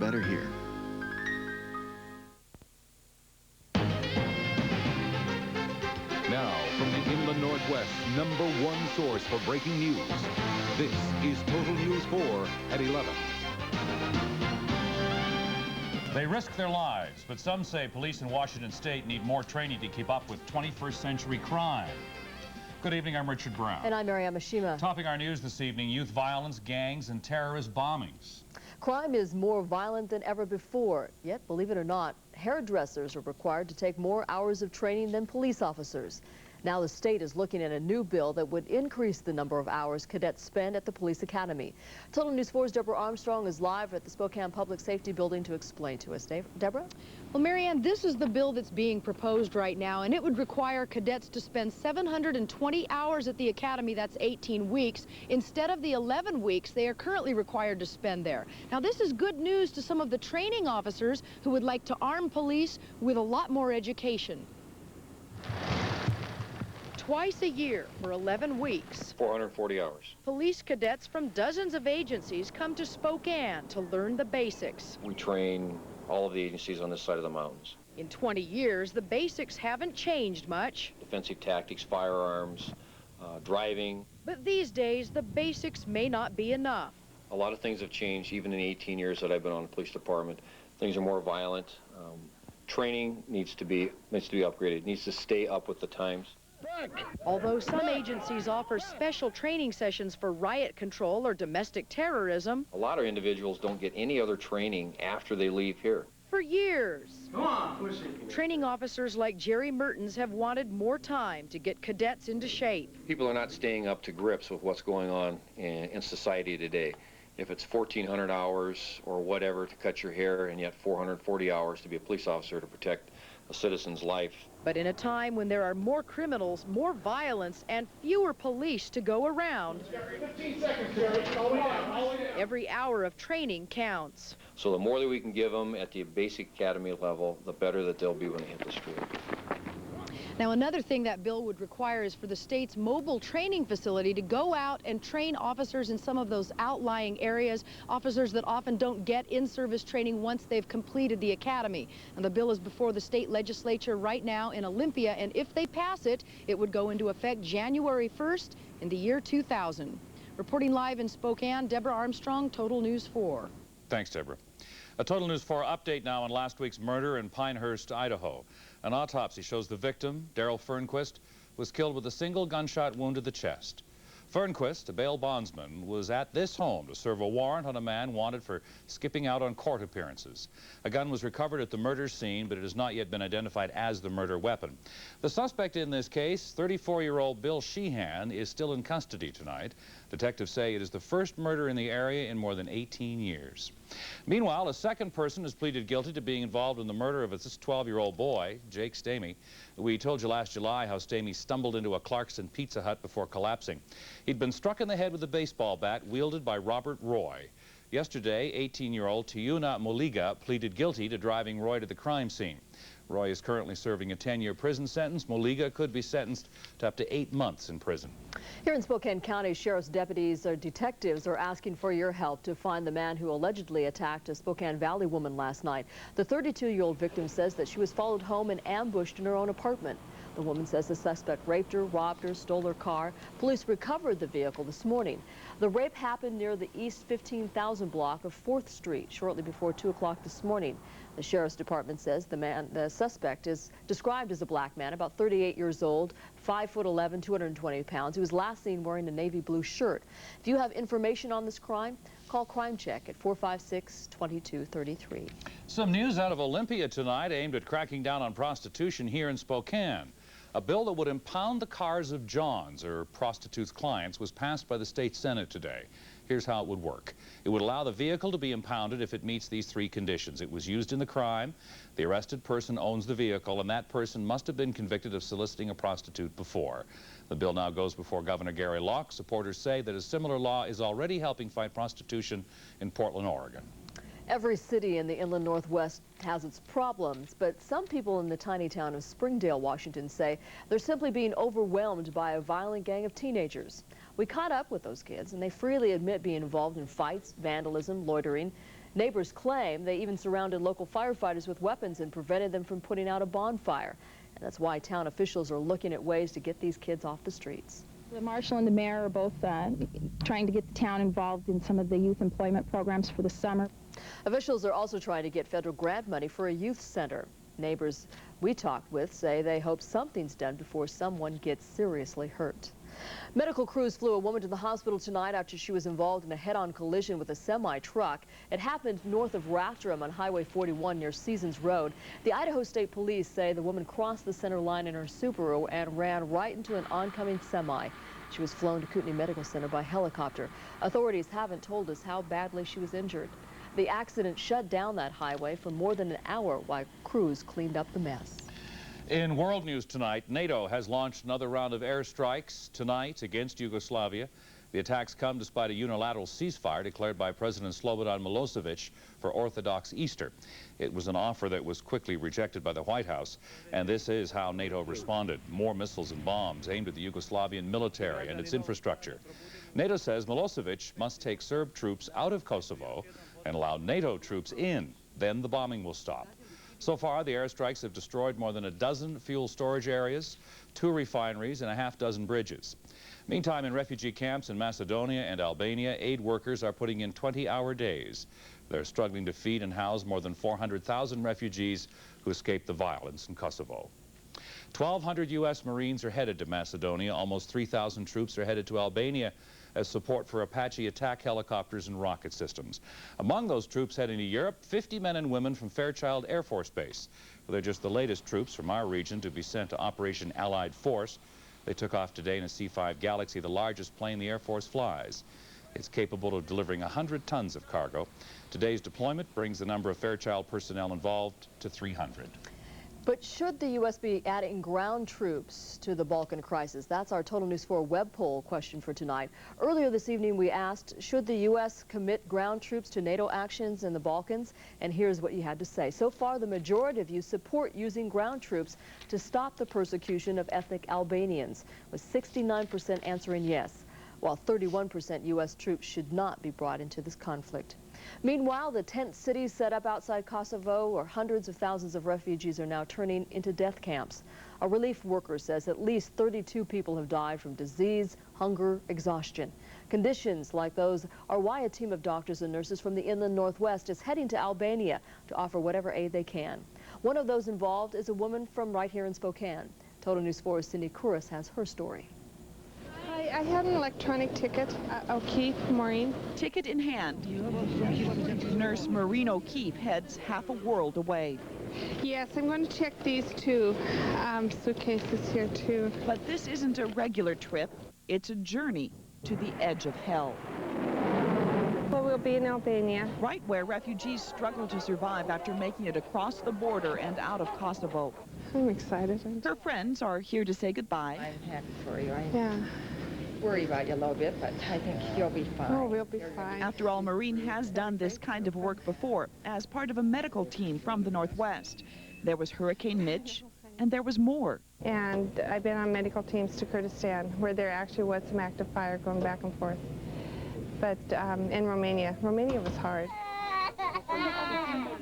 better here. Now, from the Inland Northwest, #1 source for breaking news, this is Total News 4 at 11. They risk their lives, but some say police in Washington State need more training to keep up with 21st century crime. Good evening, I'm Richard Brown. And I'm Mary Amashima. Topping our news this evening, youth violence, gangs, and terrorist bombings. Crime is more violent than ever before, yet, believe it or not, hairdressers are required to take more hours of training than police officers. Now the state is looking at a new bill that would increase the number of hours cadets spend at the police academy. Total News 4's Deborah Armstrong is live at the Spokane Public Safety Building to explain to us. Deborah? Well, Marianne, this is the bill that's being proposed right now, and it would require cadets to spend 720 hours at the academy. That's 18 weeks, instead of the 11 weeks they are currently required to spend there. Now, this is good news to some of the training officers who would like to arm police with a lot more education. Twice a year for 11 weeks. 440 hours. Police cadets from dozens of agencies come to Spokane to learn the basics. We train all of the agencies on this side of the mountains. In 20 years, the basics haven't changed much. Defensive tactics, firearms, driving. But these days, the basics may not be enough. A lot of things have changed, even in the 18 years that I've been on the police department. Things are more violent. Training needs to be upgraded. It needs to stay up with the times. Although some agencies offer special training sessions for riot control or domestic terrorism, a lot of individuals don't get any other training after they leave here. For years. Come on, push it. Training officers like Jerry Mertens have wanted more time to get cadets into shape. People are not staying up to grips with what's going on in society today. If it's 1,400 hours or whatever to cut your hair, and yet 440 hours to be a police officer to protect a citizen's life. But in a time when there are more criminals, more violence, and fewer police to go around, 15 seconds, every hour of training counts. So the more that we can give them at the basic academy level, the better that they'll be when they hit the street. Now, another thing that bill would require is for the state's mobile training facility to go out and train officers in some of those outlying areas, officers that often don't get in-service training once they've completed the academy. And the bill is before the state legislature right now in Olympia, and if they pass it, it would go into effect January 1st in the year 2000. Reporting live in Spokane, Deborah Armstrong, Total News 4. Thanks, Deborah. A Total News 4 update now on last week's murder in Pinehurst, Idaho. An autopsy shows the victim, Daryl Fernquist, was killed with a single gunshot wound to the chest. Fernquist, a bail bondsman, was at this home to serve a warrant on a man wanted for skipping out on court appearances. A gun was recovered at the murder scene, but it has not yet been identified as the murder weapon. The suspect in this case, 34-year-old Bill Sheehan, is still in custody tonight. Detectives say it is the first murder in the area in more than 18 years. Meanwhile, a second person has pleaded guilty to being involved in the murder of this 12-year-old boy, Jake Stamey. We told you last July how Stamey stumbled into a Clarkson Pizza Hut before collapsing. He'd been struck in the head with a baseball bat wielded by Robert Roy. Yesterday, 18-year-old Tiuna Moliga pleaded guilty to driving Roy to the crime scene. Roy is currently serving a 10-year prison sentence. Moliga could be sentenced to up to 8 months in prison. Here in Spokane County, sheriff's deputies or detectives are asking for your help to find the man who allegedly attacked a Spokane Valley woman last night. The 32-year-old victim says that she was followed home and ambushed in her own apartment. The woman says the suspect raped her, robbed her, stole her car. Police recovered the vehicle this morning. The rape happened near the East 15,000 block of 4th Street shortly before 2 o'clock this morning. The sheriff's department says the suspect is described as a black man, about 38 years old, 5'11", 220 pounds. He was last seen wearing a navy blue shirt. If you have information on this crime, call Crime Check at 456-2233. Some news out of Olympia tonight aimed at cracking down on prostitution here in Spokane. A bill that would impound the cars of Johns, or prostitutes' clients, was passed by the state Senate today. Here's how it would work. It would allow the vehicle to be impounded if it meets these 3 conditions. It was used in the crime, the arrested person owns the vehicle, and that person must have been convicted of soliciting a prostitute before. The bill now goes before Governor Gary Locke. Supporters say that a similar law is already helping fight prostitution in Portland, Oregon. Every city in the inland Northwest has its problems, but some people in the tiny town of Springdale, Washington say they're simply being overwhelmed by a violent gang of teenagers. We caught up with those kids, and they freely admit being involved in fights, vandalism, loitering, Neighbors claim they even surrounded local firefighters with weapons and prevented them from putting out a bonfire. And that's why town officials are looking at ways to get these kids off the streets. The marshal and the mayor are both trying to get the town involved in some of the youth employment programs for the summer. Officials are also trying to get federal grant money for a youth center. Neighbors we talked with say they hope something's done before someone gets seriously hurt. Medical crews flew a woman to the hospital tonight after she was involved in a head-on collision with a semi-truck. It happened north of Rathdrum on Highway 41 near Seasons Road. The Idaho State Police say the woman crossed the center line in her Subaru and ran right into an oncoming semi. She was flown to Kootenai Medical Center by helicopter. Authorities haven't told us how badly she was injured. The accident shut down that highway for more than an hour while crews cleaned up the mess. In world news tonight, NATO has launched another round of airstrikes tonight against Yugoslavia. The attacks come despite a unilateral ceasefire declared by President Slobodan Milosevic for Orthodox Easter. It was an offer that was quickly rejected by the White House, and this is how NATO responded. More missiles and bombs aimed at the Yugoslavian military and its infrastructure. NATO says Milosevic must take Serb troops out of Kosovo and allow NATO troops in. Then the bombing will stop. So far, the airstrikes have destroyed more than a dozen fuel storage areas, 2 refineries, and a half-dozen bridges. Meantime, in refugee camps in Macedonia and Albania, aid workers are putting in 20-hour days. They're struggling to feed and house more than 400,000 refugees who escaped the violence in Kosovo. 1,200 U.S. Marines are headed to Macedonia. Almost 3,000 troops are headed to Albania as support for Apache attack helicopters and rocket systems. Among those troops heading to Europe, 50 men and women from Fairchild Air Force Base. They're just the latest troops from our region to be sent to Operation Allied Force. They took off today in a C-5 Galaxy, the largest plane the Air Force flies. It's capable of delivering 100 tons of cargo. Today's deployment brings the number of Fairchild personnel involved to 300. But should the U.S. be adding ground troops to the Balkan crisis? That's our Total News 4 web poll question for tonight. Earlier this evening, we asked, should the U.S. commit ground troops to NATO actions in the Balkans? And here's what you had to say. So far, the majority of you support using ground troops to stop the persecution of ethnic Albanians, with 69% answering yes, while 31% U.S. troops should not be brought into this conflict. Meanwhile, the tent cities set up outside Kosovo, where hundreds of thousands of refugees are now turning into death camps. A relief worker says at least 32 people have died from disease, hunger, exhaustion. Conditions like those are why a team of doctors and nurses from the inland Northwest is heading to Albania to offer whatever aid they can. One of those involved is a woman from right here in Spokane. Total News 4's Cindy Couros has her story. I had an electronic ticket. O'Keefe, Maureen. Ticket in hand, Nurse Maureen O'Keefe heads half a world away. Yes, I'm going to check these 2 suitcases here too. But this isn't a regular trip. It's a journey to the edge of hell. Well, we'll be in Albania. Right where refugees struggle to survive after making it across the border and out of Kosovo. I'm excited. Her friends are here to say goodbye. I'm happy for you. Yeah. Worry about you a little bit, but I think you'll be fine. Oh, we'll be fine. After all, Maureen has done this kind of work before as part of a medical team from the Northwest. There was Hurricane Mitch, and there was more. And I've been on medical teams to Kurdistan, where there actually was some active fire going back and forth. But in Romania was hard.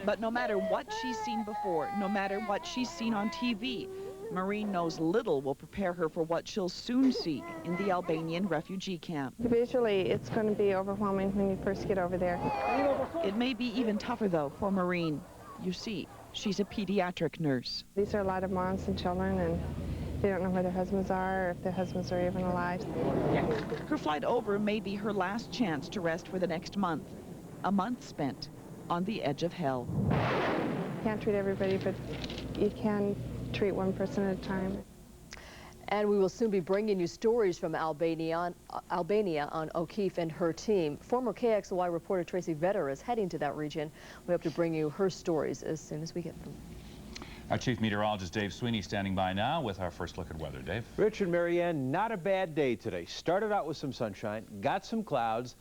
But no matter what she's seen before, no matter what she's seen on TV, Maureen knows little will prepare her for what she'll soon see in the Albanian refugee camp. Visually, it's going to be overwhelming when you first get over there. It may be even tougher, though, for Maureen. You see, she's a pediatric nurse. These are a lot of moms and children, and they don't know where their husbands are or if their husbands are even alive. Her flight over may be her last chance to rest for the next month. A month spent on the edge of hell. You can't treat everybody, but you can treat one person at a time. And we will soon be bringing you stories from Albania on O'Keefe and her team. Former KXLY reporter Tracy Vetter is heading to that region. We hope to bring you her stories as soon as we get them. Our chief meteorologist Dave Sweeney standing by now with our first look at weather. Dave? Rich and Marianne, not a bad day today. Started out with some sunshine, got some clouds.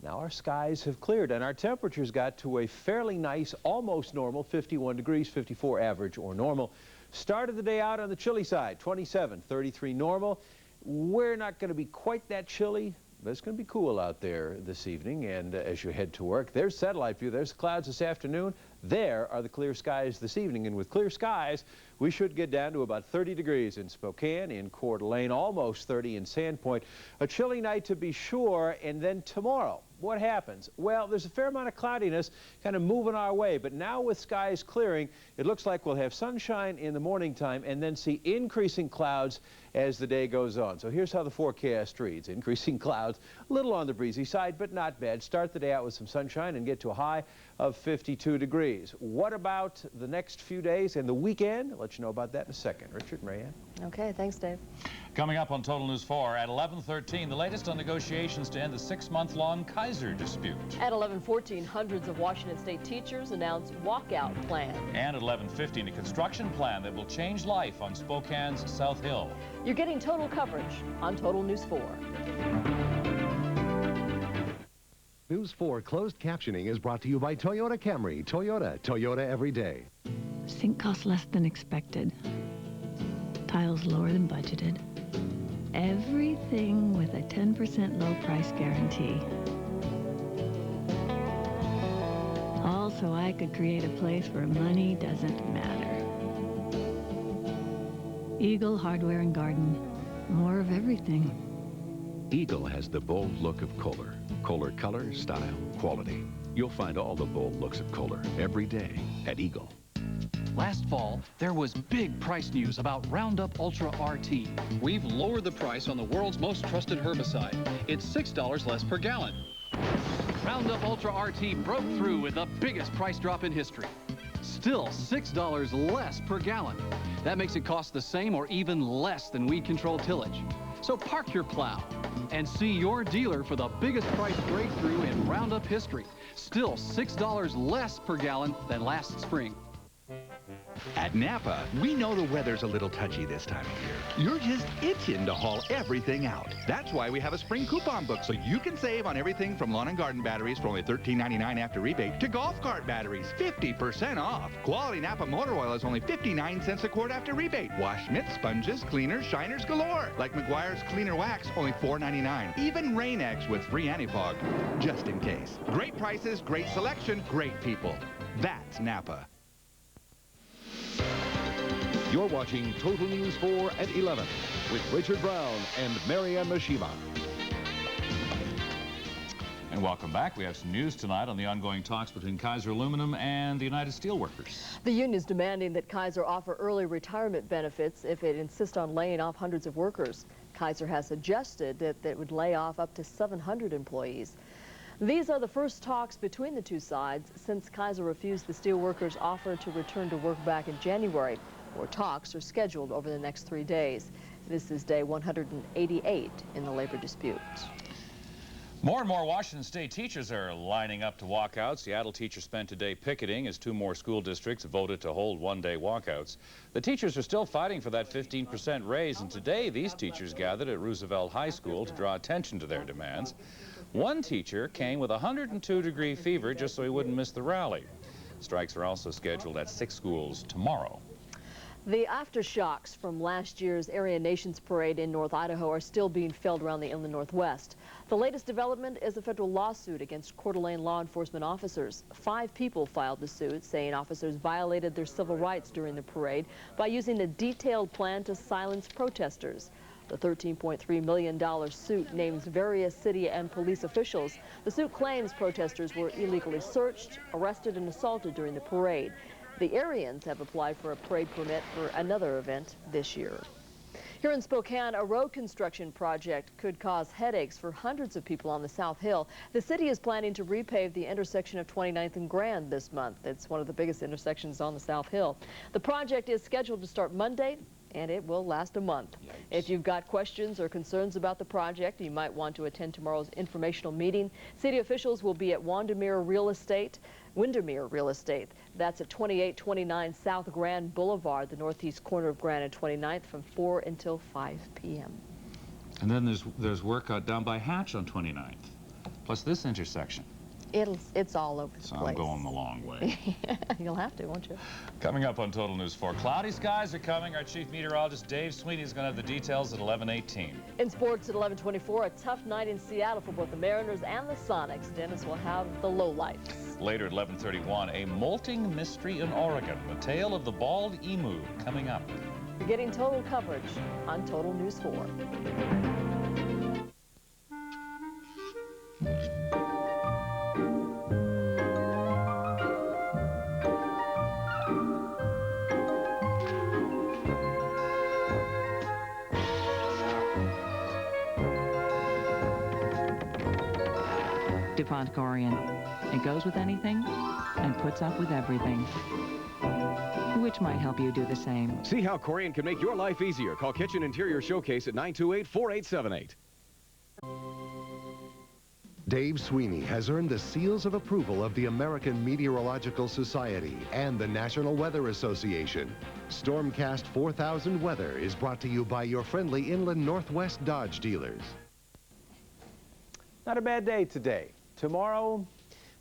Now our skies have cleared and our temperatures got to a fairly nice, almost normal 51 degrees, 54 average or normal. Started the day out on the chilly side, 27, 33 normal. We're not going to be quite that chilly, But it's going to be cool out there this evening, and as you head to work, there's satellite view. There's the clouds this afternoon. There are the clear skies this evening, and with clear skies, we should get down to about 30 degrees in Spokane, in Coeur d'Alene, almost 30 in Sandpoint. A chilly night to be sure, and then tomorrow, what happens? Well, there's a fair amount of cloudiness kind of moving our way, but now with skies clearing, it looks like we'll have sunshine in the morning time and then see increasing clouds as the day goes on. So here's how the forecast reads. Increasing clouds, a little on the breezy side, but not bad. Start the day out with some sunshine and get to a high of 52 degrees. What about the next few days and the weekend? I'll let you know about that in a second. Richard, Marianne. Okay, thanks, Dave. Coming up on Total News 4 at 11:13, the latest on negotiations to end the 6-month-long KXLY dispute. At 11:14, hundreds of Washington State teachers announced walkout plan. And at 11:15, a construction plan that will change life on Spokane's South Hill. You're getting total coverage on Total News 4. News 4 closed captioning is brought to you by Toyota Camry. Toyota every day. Sink costs less than expected. Tiles lower than budgeted. Everything with a 10% low price guarantee. All so I could create a place where money doesn't matter. Eagle Hardware and Garden. More of everything. Eagle has the bold look of Kohler. Kohler color, style, quality. You'll find all the bold looks of Kohler every day at Eagle. Last fall, there was big price news about Roundup Ultra RT. We've lowered the price on the world's most trusted herbicide. It's $6 less per gallon. Roundup Ultra RT broke through with the biggest price drop in history. Still $6 less per gallon. That makes it cost the same or even less than weed-controlled tillage. So park your plow and see your dealer for the biggest price breakthrough in Roundup history. Still $6 less per gallon than last spring. At Napa, we know the weather's a little touchy this time of year. You're just itching to haul everything out. That's why we have a spring coupon book, so you can save on everything from lawn and garden batteries for only $13.99 after rebate to golf cart batteries, 50% off. Quality Napa motor oil is only 59 cents a quart after rebate. Wash mitts, sponges, cleaners, shiners galore. Like McGuire's Cleaner Wax, only $4.99. Even Rain-X with free anti-fog, just in case. Great prices, great selection, great people. That's Napa. You're watching Total News 4 at 11 with Richard Brown and Marianne Mashima. And welcome back. We have some news tonight on the ongoing talks between Kaiser Aluminum and the United Steelworkers. The union is demanding that Kaiser offer early retirement benefits if it insists on laying off hundreds of workers. Kaiser has suggested that it would lay off up to 700 employees. These are the first talks between the two sides since Kaiser refused the steelworkers' offer to return to work back in January. More talks are scheduled over the next 3 days. This is day 188 in the labor dispute. More and more Washington State teachers are lining up to walk out. Seattle teachers spent today picketing as 2 more school districts voted to hold one-day walkouts. The teachers are still fighting for that 15% raise, and today these teachers gathered at Roosevelt High School to draw attention to their demands. One teacher came with a 102-degree fever just so he wouldn't miss the rally. Strikes are also scheduled at 6 schools tomorrow. The aftershocks from last year's Aryan Nations Parade in North Idaho are still being felt around the inland Northwest. The latest development is a federal lawsuit against Coeur d'Alene law enforcement officers. 5 people filed the suit, saying officers violated their civil rights during the parade by using a detailed plan to silence protesters. The $13.3 million suit names various city and police officials. The suit claims protesters were illegally searched, arrested, and assaulted during the parade. The Aryans have applied for a parade permit for another event this year. Here in Spokane, a road construction project could cause headaches for hundreds of people on the South Hill. The city is planning to repave the intersection of 29th and Grand this month. It's one of the biggest intersections on the South Hill. The project is scheduled to start Monday, and it will last a month. Yikes. If you've got questions or concerns about the project, you might want to attend tomorrow's informational meeting. City officials will be at Windermere Real Estate. That's at 2829 South Grand Boulevard, the northeast corner of Grand and 29th, from 4 until 5 p.m. And then there's work down by Hatch on 29th, plus this intersection. It's all over the So place. I'm going the long way. You'll have to, won't you? Coming up on Total News 4, cloudy skies are coming. Our chief meteorologist Dave Sweeney is going to have the details at 11:18. In sports at 11:24, a tough night in Seattle for both the Mariners and the Sonics. Dennis will have the lowlights. Later at 11:31, a molting mystery in Oregon. The tale of the bald emu coming up. You're getting total coverage on Total News 4. DuPont Corian. It goes with anything and puts up with everything. Which might help you do the same. See how Corian can make your life easier. Call Kitchen Interior Showcase at 928-4878. Dave Sweeney has earned the seals of approval of the American Meteorological Society and the National Weather Association. Stormcast 4000 Weather is brought to you by your friendly Inland Northwest Dodge dealers. Not a bad day today. Tomorrow,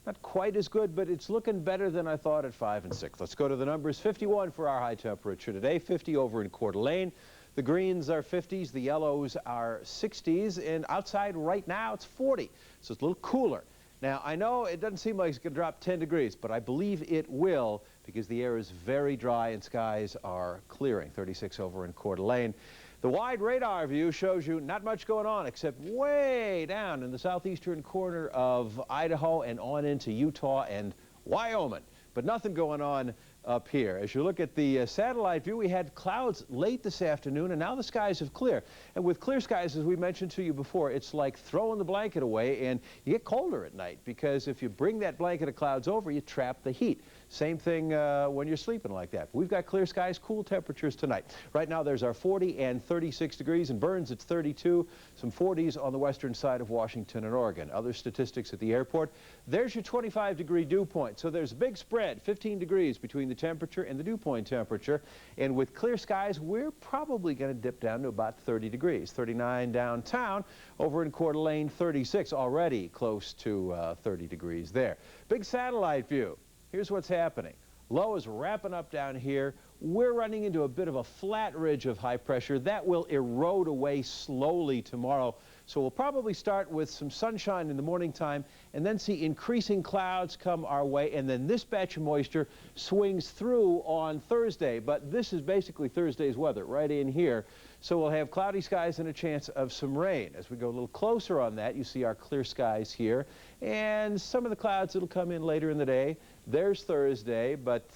not quite as good, but it's looking better than I thought at 5 and 6. Let's go to the numbers. 51 for our high temperature today, 50 over in Coeur d'Alene. The greens are 50s, the yellows are 60s, and outside right now it's 40, so it's a little cooler. Now, I know it doesn't seem like it's going to drop 10 degrees, but I believe it will because the air is very dry and skies are clearing. 36 over in Coeur d'Alene. The wide radar view shows you not much going on except way down in the southeastern corner of Idaho and on into Utah and Wyoming. But nothing going on up here. As you look at the satellite view, we had clouds late this afternoon, and now the skies have cleared. And with clear skies, as we mentioned to you before, it's like throwing the blanket away, and you get colder at night because if you bring that blanket of clouds over, you trap the heat. Same thing when you're sleeping like that. We've got clear skies, cool temperatures tonight. Right now, there's our 40 and 36 degrees. In Burns, it's 32. Some 40s on the western side of Washington and Oregon. Other statistics at the airport. There's your 25-degree dew point. So there's a big spread, 15 degrees between the temperature and the dew point temperature. And with clear skies, we're probably going to dip down to about 30 degrees. 39 downtown. Over in Coeur d'Alene, 36. Already close to 30 degrees there. Big satellite view. Here's what's happening. Low is wrapping up down here. We're running into a bit of a flat ridge of high pressure. That will erode away slowly tomorrow. So we'll probably start with some sunshine in the morning time and then see increasing clouds come our way. And then this batch of moisture swings through on Thursday. But this is basically Thursday's weather right in here. So we'll have cloudy skies and a chance of some rain. As we go a little closer on that, you see our clear skies here. And some of the clouds that'll come in later in the day. There's Thursday, but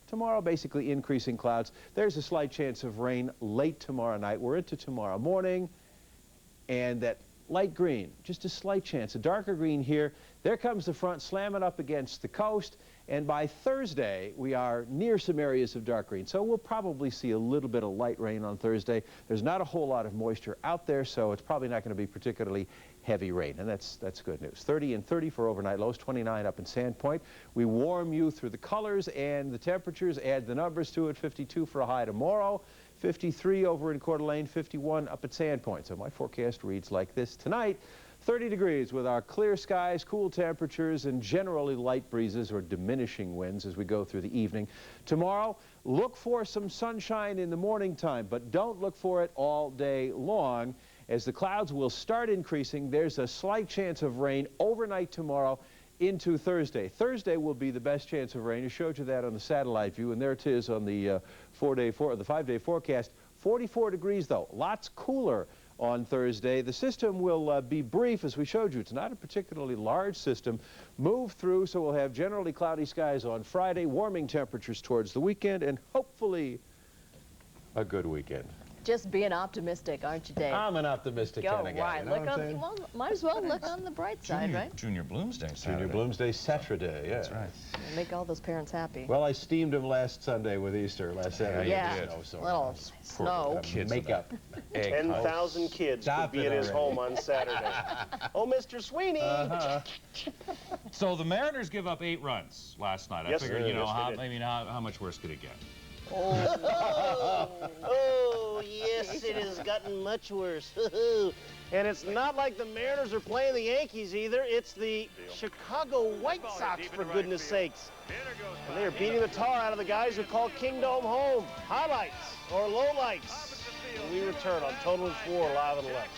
tomorrow basically increasing clouds. There's a slight chance of rain late tomorrow night. We're into tomorrow morning. And that light green, just a slight chance. A darker green here. There comes the front slamming up against the coast. And by Thursday, we are near some areas of dark green. So we'll probably see a little bit of light rain on Thursday. There's not a whole lot of moisture out there, so it's probably not going to be particularly heavy rain. And that's good news. 30 and 30 for overnight lows, 29 up in Sandpoint. We warm you through the colors and the temperatures. Add the numbers to it. 52 for a high tomorrow. 53 over in Coeur d'Alene, 51 up at Sandpoint. So my forecast reads like this tonight. 30 degrees with our clear skies, cool temperatures, and generally light breezes or diminishing winds as we go through the evening. Tomorrow, look for some sunshine in the morning time, but don't look for it all day long. As the clouds will start increasing, there's a slight chance of rain overnight tomorrow into Thursday. Thursday will be the best chance of rain. I showed you that on the satellite view, and there it is on the 5-day forecast. 44 degrees, though. Lots cooler on Thursday. The system will be brief, as we showed you. It's not a particularly large system. Move through, so we'll have generally cloudy skies on Friday, warming temperatures towards the weekend, and hopefully a good weekend. Just being optimistic, aren't you, Dave? I'm an optimistic kind of guy. Right. Look on, well, might as well look on the bright side, right? Junior Bloomsday Saturday. Junior Bloomsday Saturday, yeah. That's right. Make all those parents happy. Well, I steamed them last Sunday with Easter, last Saturday. Yeah, little snow. Makeup. 10,000 kids could be in his home on Saturday. Oh, Mr. Sweeney! So the Mariners give up 8 runs last night. Yes, I figured, you know, yes, how much worse could it get? Oh, yes, it has gotten much worse. And it's not like the Mariners are playing the Yankees either. It's the Chicago White Sox, for goodness sakes. And they are beating the tar out of the guys who call Kingdome home. Highlights or lowlights. When we return on Total News 4 live at 11.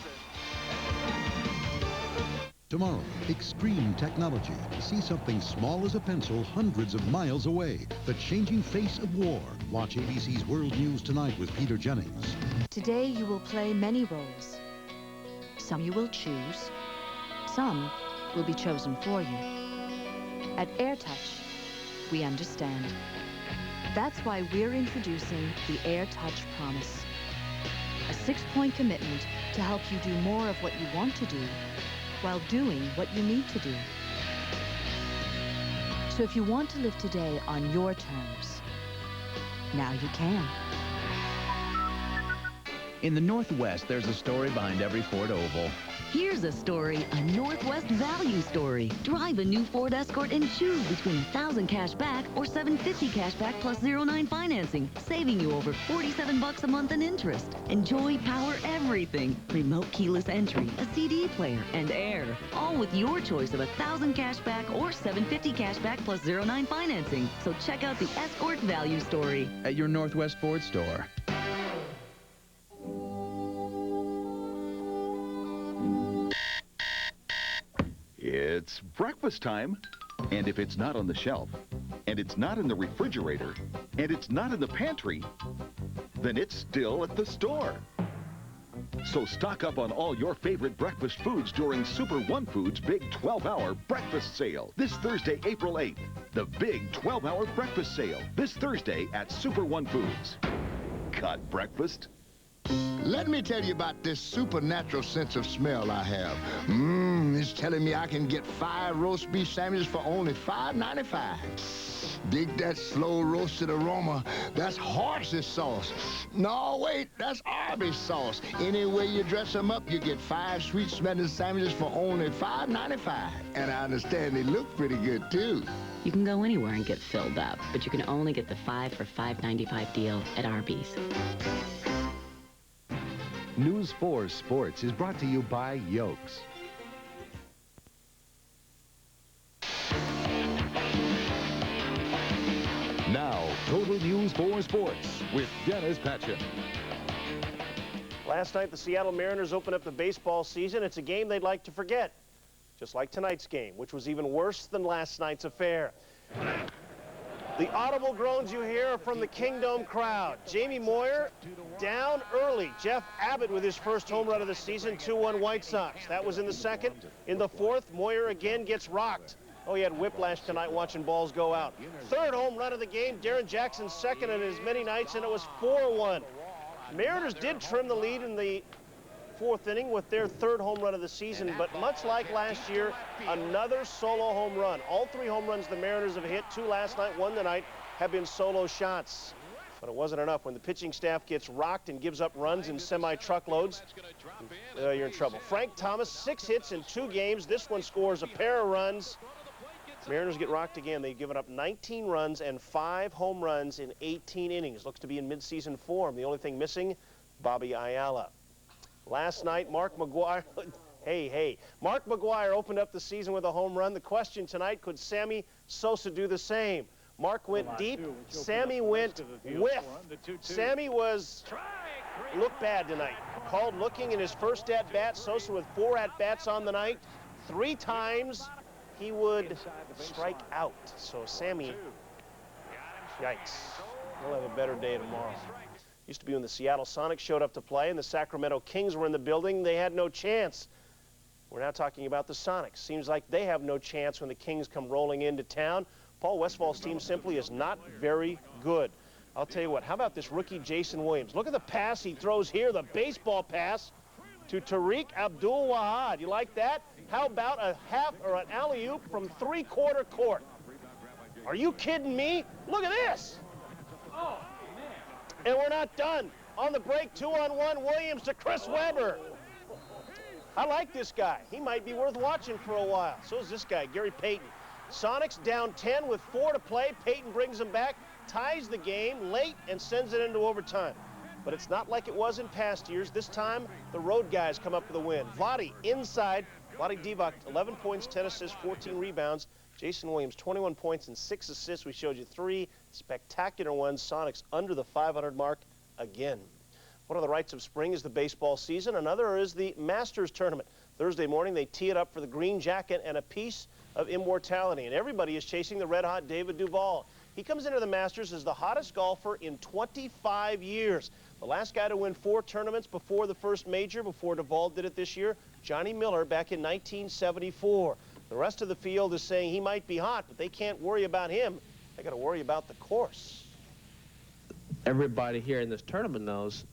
Tomorrow, extreme technology. See something small as a pencil hundreds of miles away. The changing face of war. Watch ABC's World News Tonight with Peter Jennings. Today you will play many roles. Some you will choose. Some will be chosen for you. At AirTouch, we understand. That's why we're introducing the AirTouch Promise. A 6-point commitment to help you do more of what you want to do while doing what you need to do. So if you want to live today on your terms, now you can. In the Northwest, there's a story behind every Ford Oval. Here's a story, a Northwest value story. Drive a new Ford Escort and choose between $1,000 cash back or $750 cash back plus 0.9 financing, saving you over $47 a month in interest. Enjoy power everything. Remote keyless entry, a CD player, and air. All with your choice of $1,000 cash back or $750 cash back plus 0.9 financing. So check out the Escort value story At your Northwest Ford store. It's breakfast time. And if it's not on the shelf, and it's not in the refrigerator, and it's not in the pantry, then it's still at the store. So stock up on all your favorite breakfast foods during Super One Foods Big 12-Hour Breakfast Sale this Thursday, April 8th. The big 12-hour breakfast sale this Thursday at Super One Foods. Got breakfast? Let me tell you about this supernatural sense of smell I have. It's telling me I can get 5 roast beef sandwiches for only $5.95. Dig that slow roasted aroma. That's horse's sauce. No, wait, that's Arby's sauce. Any way you dress them up, you get 5 sweet smelling sandwiches for only $5.95. And I understand they look pretty good, too. You can go anywhere and get filled up, but you can only get the 5 for $5.95 deal at Arby's. News 4 Sports is brought to you by Yokes. Now, Total News 4 Sports with Dennis Patchen. Last night, the Seattle Mariners opened up the baseball season. It's a game they'd like to forget, just like tonight's game, which was even worse than last night's affair. The audible groans you hear are from the Kingdome crowd. Jamie Moyer down early. Jeff Abbott with his first home run of the season, 2-1 White Sox. That was in the second. In the fourth, Moyer again gets rocked. Oh, he had whiplash tonight watching balls go out. Third home run of the game, Darren Jackson's second in as many nights, and it was 4-1. Mariners did trim the lead in the fourth inning with their third home run of the season, but much like last year, another solo home run. All 3 home runs the Mariners have hit, 2 last night, 1 tonight, have been solo shots. But it wasn't enough. When the pitching staff gets rocked and gives up runs in semi-truckloads, you're in trouble. Frank Thomas, 6 hits in 2 games. This one scores a pair of runs. Mariners get rocked again. They've given up 19 runs and 5 home runs in 18 innings. Looks to be in midseason form. The only thing missing, Bobby Ayala. Last night, Mark McGwire, Mark McGwire opened up the season with a home run. The question tonight, could Sammy Sosa do the same? Mark went deep, Sammy went whiff. Sammy looked bad tonight. Called looking in his first at-bat. Sosa with 4 at-bats on the night. 3 times he would strike out. So Sammy, yikes. We'll have a better day tomorrow. Used to be when the Seattle Sonics showed up to play and the Sacramento Kings were in the building, they had no chance. We're now talking about the Sonics. Seems like they have no chance when the Kings come rolling into town. Paul Westfall's team simply is not very good. I'll tell you what, how about this rookie Jason Williams? Look at the pass he throws here, the baseball pass to Tariq Abdul-Wahad. You like that? How about a half or an alley-oop from 3/4 court? Are you kidding me? Look at this. And we're not done. On the break, 2-on-1, Williams to Chris Webber. I like this guy. He might be worth watching for a while. So is this guy, Gary Payton. Sonics down 10 with 4 to play. Peyton brings them back, ties the game late, and sends it into overtime. But it's not like it was in past years. This time, the road guys come up with a win. Vlade inside. Vlade Divac, 11 points, 10 assists, 14 rebounds. Jason Williams, 21 points and 6 assists. We showed you 3 spectacular ones. Sonics under the 500 mark again. One of the rites of spring is the baseball season. Another is the Masters tournament. Thursday morning, they tee it up for the green jacket and a piece of immortality. And everybody is chasing the red-hot David Duval. He comes into the Masters as the hottest golfer in 25 years. The last guy to win 4 tournaments before the first major, before Duval did it this year, Johnny Miller back in 1974. The rest of the field is saying he might be hot, but they can't worry about him. They got to worry about the course. Everybody here in this tournament knows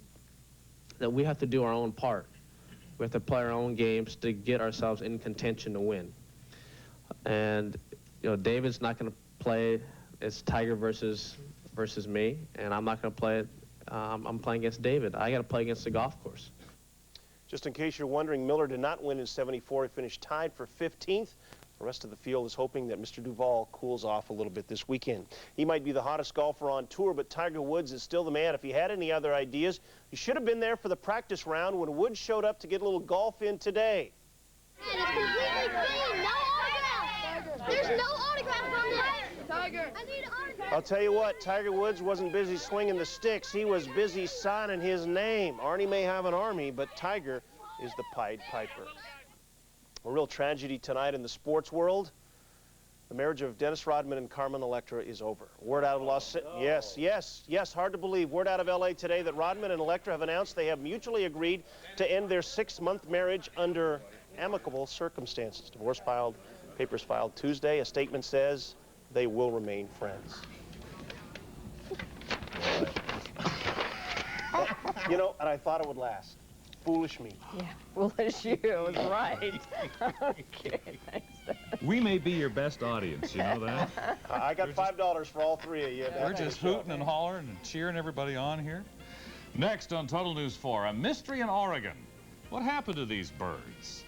that we have to do our own part. We have to play our own games to get ourselves in contention to win. And, you know, David's not going to play. It's Tiger versus me, and I'm not going to play it. I'm playing against David. I got to play against the golf course. Just in case you're wondering, Miller did not win in 74. He finished tied for 15th. The rest of the field is hoping that Mr. Duval cools off a little bit this weekend. He might be the hottest golfer on tour, but Tiger Woods is still the man. If he had any other ideas, he should have been there for the practice round when Woods showed up to get a little golf in today. It's completely clean. No autographs. There's no autographs on this. Tiger. I need autographs. I'll tell you what, Tiger Woods wasn't busy swinging the sticks. He was busy signing his name. Arnie may have an army, but Tiger is the Pied Piper. A real tragedy tonight in the sports world. The marriage of Dennis Rodman and Carmen Electra is over. Word out of yes, hard to believe. Word out of LA today that Rodman and Electra have announced they have mutually agreed to end their 6-month marriage under amicable circumstances. Divorce filed, papers filed Tuesday. A statement says they will remain friends. You know, and I thought it would last. Foolish me. Yeah, foolish you. It was right. Okay, thanks. We may be your best audience, you know that? I got $5 for all 3 of you. We're just hooting and hollering and cheering everybody on here. Next on Total News 4, a mystery in Oregon. What happened to these birds?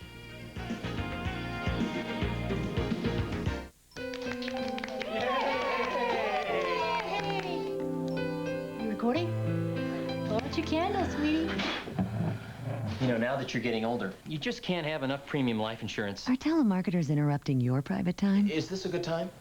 You recording? Blow out your candle, sweetie. You know, now that you're getting older, you just can't have enough premium life insurance. Are telemarketers interrupting your private time? Is this a good time?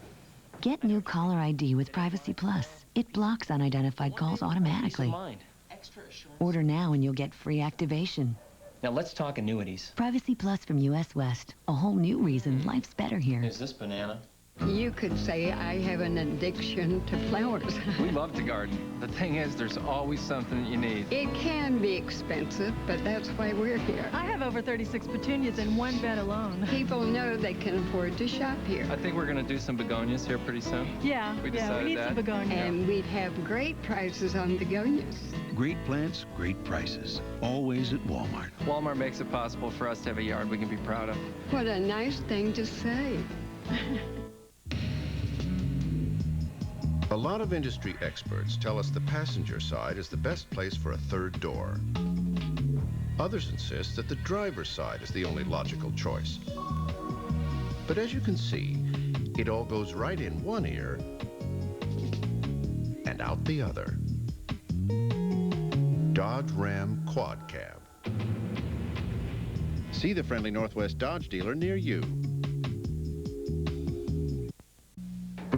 Get new caller ID with Privacy Plus. It blocks unidentified calls automatically. Peace of mind. Extra assurance. Order now and you'll get free activation. Now let's talk annuities. Privacy Plus from US West. A whole new reason life's better here. Is this banana? You could say I have an addiction to flowers. We love to garden. The thing is, there's always something that you need. It can be expensive, but that's why we're here. I have over 36 petunias in one bed alone. People know they can afford to shop here. I think we're going to do some begonias here pretty soon. Yeah, we need some begonias. And we'd have great prices on begonias. Great plants, great prices. Always at Walmart. Walmart makes it possible for us to have a yard we can be proud of. What a nice thing to say. A lot of industry experts tell us the passenger side is the best place for a third door. Others insist that the driver's side is the only logical choice. But as you can see, it all goes right in one ear and out the other. Dodge Ram Quad Cab. See the friendly Northwest Dodge dealer near you.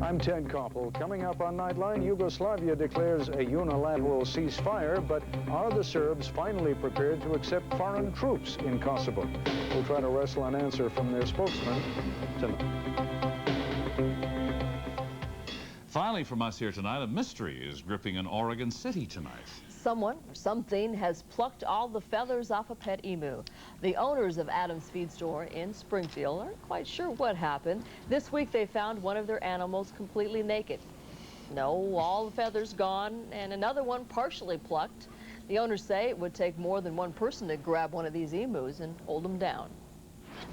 I'm Ted Koppel. Coming up on Nightline, Yugoslavia declares a unilateral ceasefire, but are the Serbs finally prepared to accept foreign troops in Kosovo? We'll try to wrestle an answer from their spokesman tonight. Finally from us here tonight, a mystery is gripping an Oregon City tonight. Someone or something has plucked all the feathers off a pet emu. The owners of Adams Feed Store in Springfield aren't quite sure what happened. This week they found one of their animals completely naked. No, all the feathers gone and another one partially plucked. The owners say it would take more than one person to grab one of these emus and hold them down.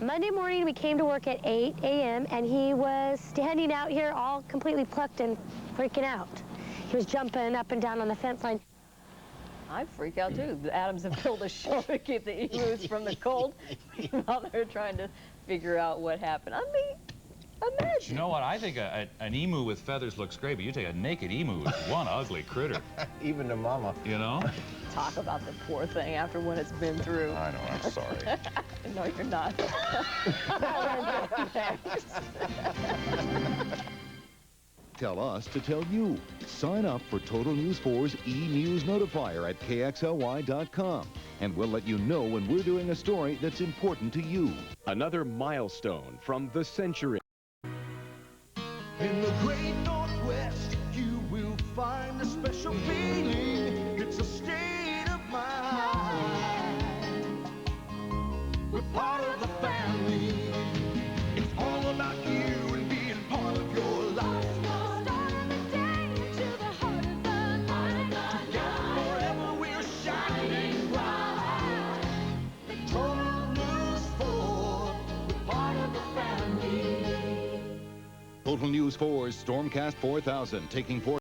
Monday morning we came to work at 8 a.m. and he was standing out here all completely plucked and freaking out. He was jumping up and down on the fence line. I freak out too. The Adams have built a show to keep the emus from the cold while they're trying to figure out what happened. I mean, Imagine. You know what? I think an emu with feathers looks great, but you take a naked emu, it's one ugly critter. Even to Mama. You know? Talk about the poor thing after what it's been through. I know, I'm sorry. No, you're not. Tell us to tell you. Sign up for Total News 4's e-News Notifier at KXLY.com, and we'll let you know when we're doing a story that's important to you. Another milestone from the century. In the great Northwest, you will find a special feeling. It's a state of mind. We're part of the family. It's all about you and being part of your life. Start of the day to the heart of the night. Together forever we're shining bright. Total News 4, we're part of the family. Total News 4's Stormcast 4000, taking 4